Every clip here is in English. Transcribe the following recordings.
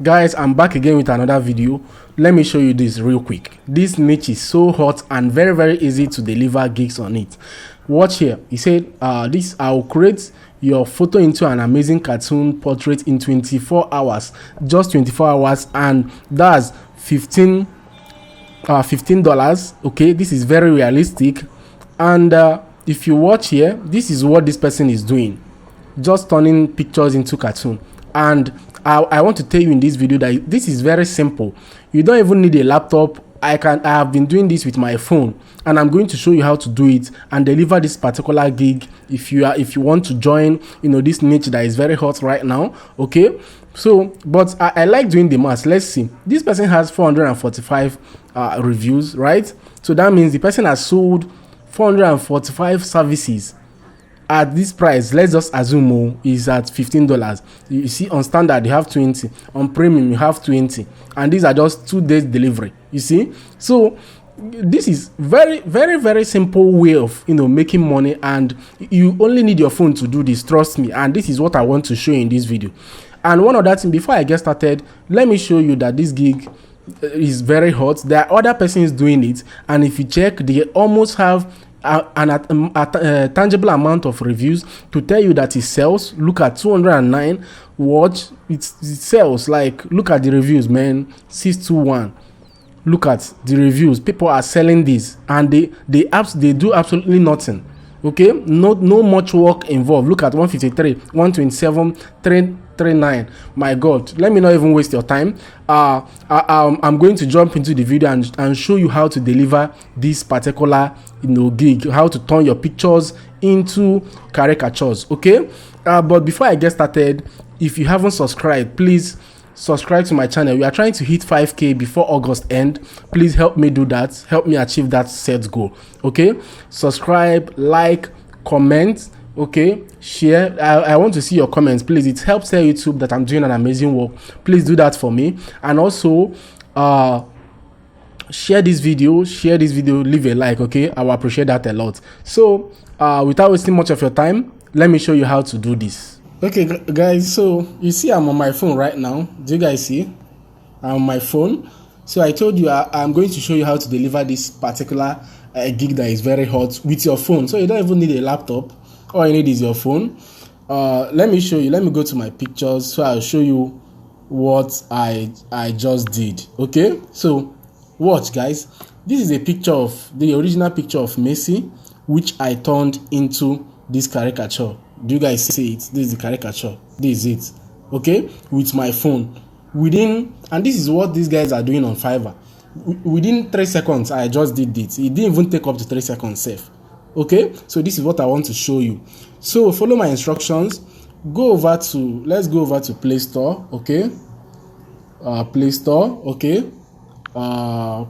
Guys, I'm back again with another video. Let me show you this real quick. This niche is so hot and very easy to deliver gigs on it. Watch here. He said this I'll create your photo into an amazing cartoon portrait in 24 hours, just 24 hours, and that's $15. Okay, this is very realistic. And if you watch here, this is what this person is doing, just turning pictures into cartoon. And I want to tell you in this video that this is very simple. You don't even need a laptop. I have been doing this with my phone, and I'm going to show you how to do it and deliver this particular gig if you want to join, this niche that is very hot right now. Okay, so but I like doing the math. Let's see. This person has 445 reviews, right? So that means the person has sold 445 services at this price. Let's just assume is at $15. You see, on standard you have 20, on premium you have 20, and these are just 2 days delivery. You see, so this is very simple way of making money, and you only need your phone to do this, trust me. And this is what I want to show you in this video. And one other thing before I get started, let me show you that this gig is very hot. There are other persons doing it, and if you check, they almost have a tangible amount of reviews to tell you that it sells. Look at 209. Watch, it sells. Like, look at the reviews, man. 621. Look at the reviews. People are selling this, and they do absolutely nothing. Okay, no much work involved. Look at 153, 127, 339. My God, let me not even waste your time. I'm going to jump into the video and show you how to deliver this particular gig, how to turn your pictures into caricatures. Okay, but before I get started, if you haven't subscribed, please subscribe to my channel. We are trying to hit 5k before August end. Please help me do that. Help me achieve that set goal. Okay, subscribe, like, comment, okay, share. I want to see your comments, please. It helps tell YouTube that I'm doing an amazing work. Please do that for me. And also share this video, leave a like. Okay, I will appreciate that a lot. So without wasting much of your time, let me show you how to do this. Okay guys, so you see I'm on my phone right now. Do you guys see? I'm on my phone. So I told you I'm going to show you how to deliver this particular gig that is very hot with your phone. So you don't even need a laptop. All you need is your phone. Let me show you. Let me go to my pictures so I'll show you what I just did. Okay, so watch guys. This is a picture of the original picture of Messi, which I turned into this caricature. Do you guys see it? This is the caricature. This is it. Okay, with my phone. And this is what these guys are doing on Fiverr. Within 3 seconds, I just did it. It didn't even take up to 3 seconds safe. Okay, so this is what I want to show you. So follow my instructions. Let's go over to Play Store. Okay, Play Store. Okay,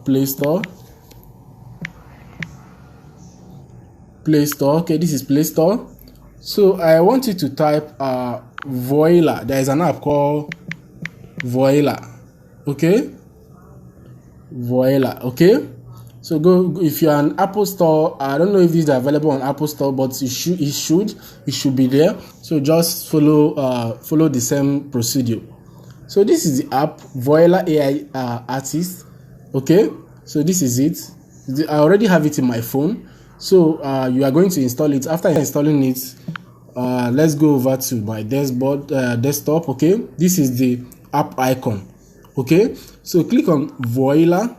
Play Store. Play Store. Okay, this is Play Store. So I want you to type Voila. There is an app called Voila. Okay, Voila. Okay, so go. If you're an Apple Store, I don't know if this is available on Apple Store, but it should be there. So just follow the same procedure. So this is the app, Voila AI Artist. Okay, so this is it. I already have it in my phone. So you are going to install it. After installing it, let's go over to my desktop. Okay, this is the app icon. Okay, so click on Voila.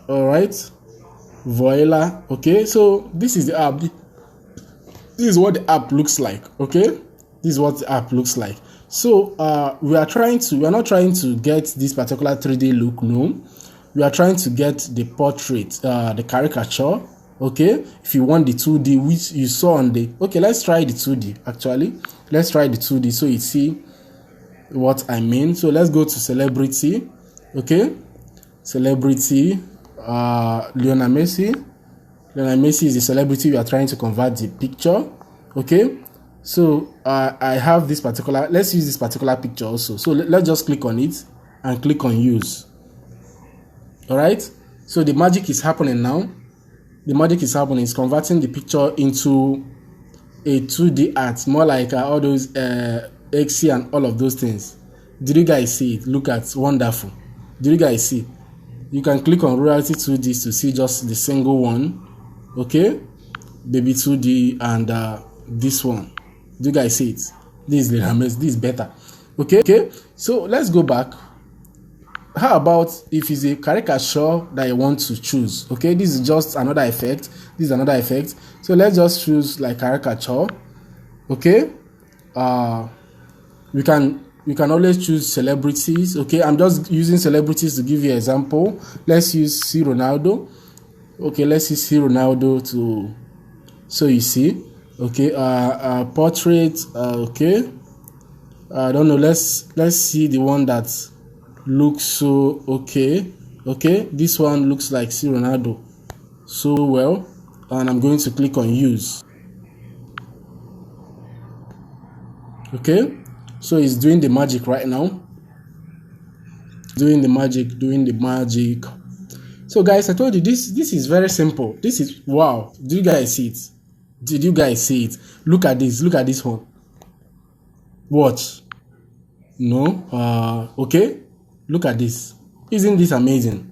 All right, Voila. Okay, so this is the app. This is what the app looks like. Okay, this is what the app looks like. So we are not trying to get this particular 3D look. No, we are trying to get the portrait, the caricature. Okay, if you want the 2D which you saw on the let's try the 2D. Actually, let's try the 2D so you see what I mean. So let's go to celebrity. Okay, celebrity, Lionel Messi. Lionel Messi is the celebrity we are trying to convert the picture. Okay, so I have this particular, let's use this particular picture also. So let's just click on it and click on use. All right, so the magic is happening now. The magic is happening. It's converting the picture into a 2D art, more like all those XC and all of those things. Did you guys see it? Look at wonderful. Did you guys see? You can click on royalty 2D to see just the single one. Okay, baby 2D and this one. Do you guys see it? This is better. Okay, so let's go back. How about if it's a caricature that you want to choose? Okay, this is just another effect. This is another effect. So let's just choose like caricature. Okay, we can always choose celebrities. Okay, I'm just using celebrities to give you an example. Let's use C Ronaldo. Okay, let's use C Ronaldo to so you see. Okay, portrait. Okay, I don't know. Let's see the one that looks so okay. This one looks like C Ronaldo so well, and I'm going to click on use. Okay, so it's doing the magic right now. Doing the magic. So guys, I told you this is very simple. This is wow. Do you guys see it? Did you guys see it? Look at this one. Watch. No. Okay, look at this. Isn't this amazing?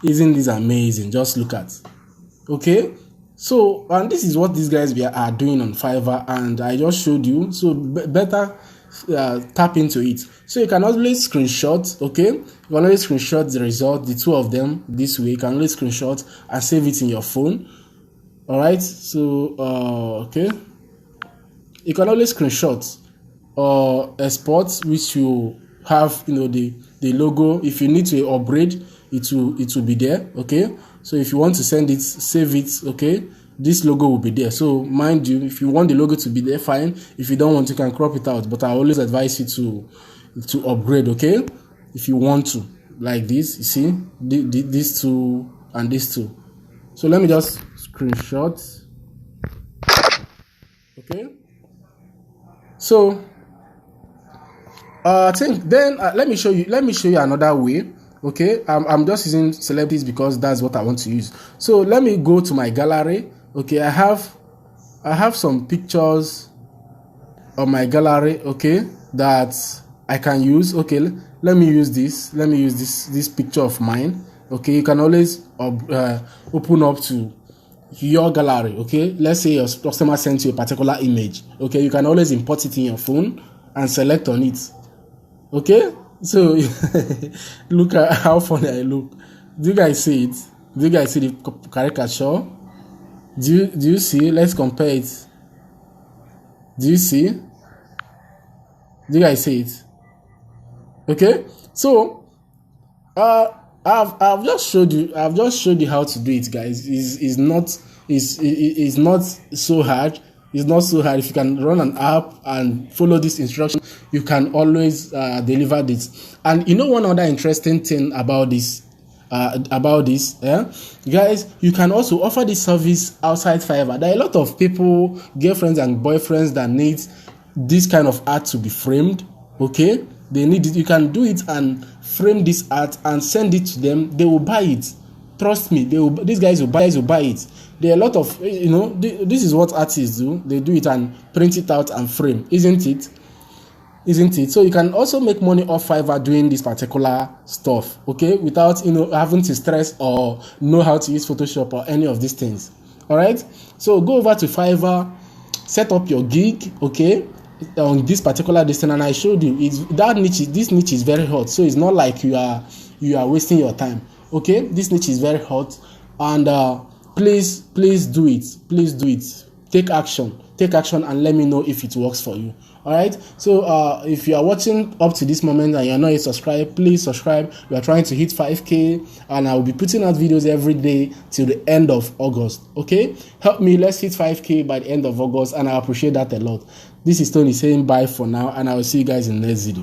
Just look at. Okay, so and this is what these guys are doing on Fiverr, and I just showed you. So better tap into it. So you can always screenshot. Okay, you can always screenshot the result, the two of them this way. You can always screenshot and save it in your phone. All right, so okay, you can always screenshot or export, which you have, the logo. If you need to upgrade, it will be there. Okay, so if you want to send it, save it. Okay, this logo will be there. So mind you, if you want the logo to be there, fine. If you don't want, you can crop it out, but I always advise you to upgrade. Okay, if you want to, like this, you see these two and these two. So let me just screenshot. Okay, so I think then let me show you another way. Okay, I'm just using celebrities because that's what I want to use. So let me go to my gallery. Okay, I have some pictures on my gallery. Okay, that I can use. Okay, let me use this picture of mine. Okay, you can always open up to your gallery. Okay, let's say your customer sent you a particular image. Okay, you can always import it in your phone and select on it. Okay, so look at how funny I look. Do you guys see it? Do you guys see the caricature? Do you see? Let's compare it. Do you see? Do you guys see it? Okay, so I've just showed you how to do it, guys. It's not so hard. It's not so hard. If you can run an app and follow this instruction, you can always deliver this. And one other interesting thing about this, guys, you can also offer this service outside Fiverr. There are a lot of people, girlfriends and boyfriends, that need this kind of art to be framed. Okay, they need it. You can do it and frame this art and send it to them. They will buy it. Trust me, these guys will buy it. There are a lot of, this is what artists do. They do it and print it out and frame, isn't it? So you can also make money off Fiverr doing this particular stuff, okay, without having to stress or know how to use Photoshop or any of these things. All right, so go over to Fiverr, set up your gig, okay, on this particular distance, and I showed you this niche is very hot, so it's not like you are wasting your time. Okay, this niche is very hot, and please do it. Take action and let me know if it works for you. All right, so if you are watching up to this moment and you're not yet subscribed, please subscribe. We are trying to hit 5K, and I will be putting out videos every day till the end of August. Okay, help me, let's hit 5K by the end of August, and I appreciate that a lot. This is Tony saying bye for now, and I will see you guys in the next video.